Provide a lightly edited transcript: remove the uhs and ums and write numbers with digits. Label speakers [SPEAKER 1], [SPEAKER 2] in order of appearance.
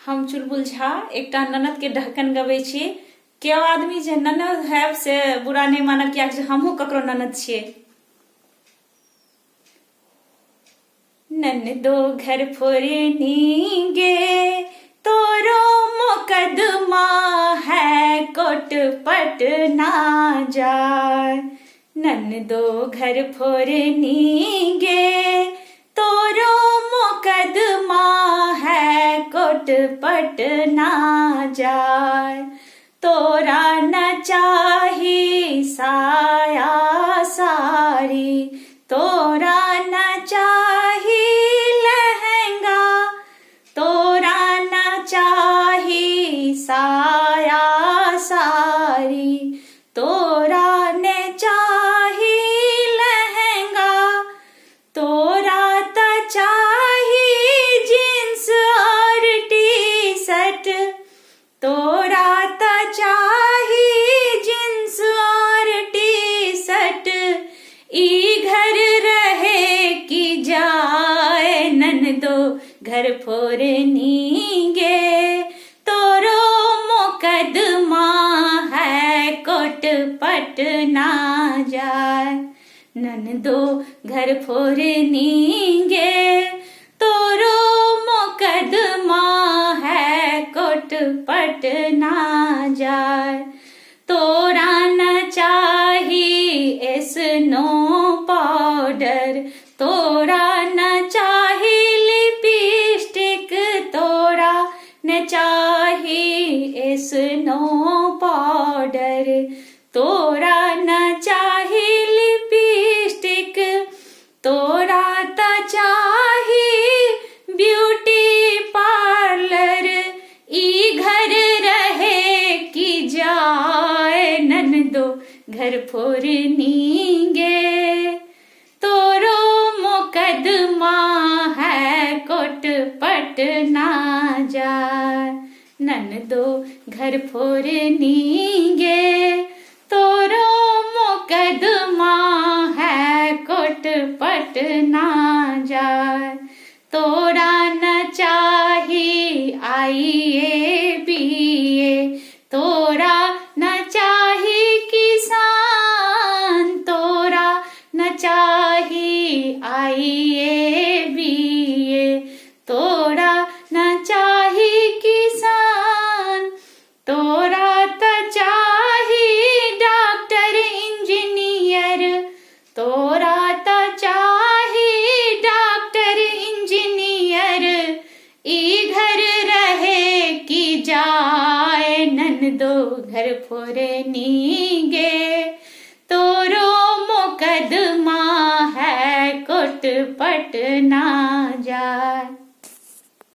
[SPEAKER 1] हम चुलबुल झा एक ननद के ढक्कन गवे छी। केओ आदमी जे ननद है से बुरा नहीं मानब, किया हमहू ककरो ननद छिए। ननदो घर फोरनी गे तोरो मुकदमा है, कोट पट ना जाए। ननदो घर फोरनी गे तोरो मुकदमा है, कोट पट ना जाए। तोरा न चाही साया साड़ी, तोरा न चाही लहंगा, तोरा न चाही साया साड़ी, तोरा न चाही लहंगा, तोरा त चाही जींस और टी शर्ट, तोरा त चाही जींस और टी शर्ट। ई घर रहे कि जाए ननदो घर फोरनी गे, तोरो मुकदमा है, कोट पट ना जाए। ननदो घर फोरनी गे तोरो मुकदमा है, कोट पट ना जाए। तोरा न चाही स्नो पाउडर, तोरा न चाही लिपस्टिक, तोरा न चाही स्नो पाउडर, तोरा न चाही लिपस्टिक, तोरा त चाही ब्यूटी पार्लर। ई घर रहे कि जाए ननदो घर फोरनी गे, तोरो मुकदमा है, कोट पट ना जाए। ननदो घर फोरनी गे तोरो मुकदमा है, कोट पट ना जाए। तोरा न चाही IABA, तोरा न चाही किसान, तोरा न चाही IABA, तोरा न चाही किसान, तोरा त चाही डॉक्टर इंजीनियर, तोरा त चाही डॉक्टर इंजीनियर। ई घर रहे कि जाए ननदो घर फोरनी गे, तोरो मुकदमा है, कोट पट ना जाए।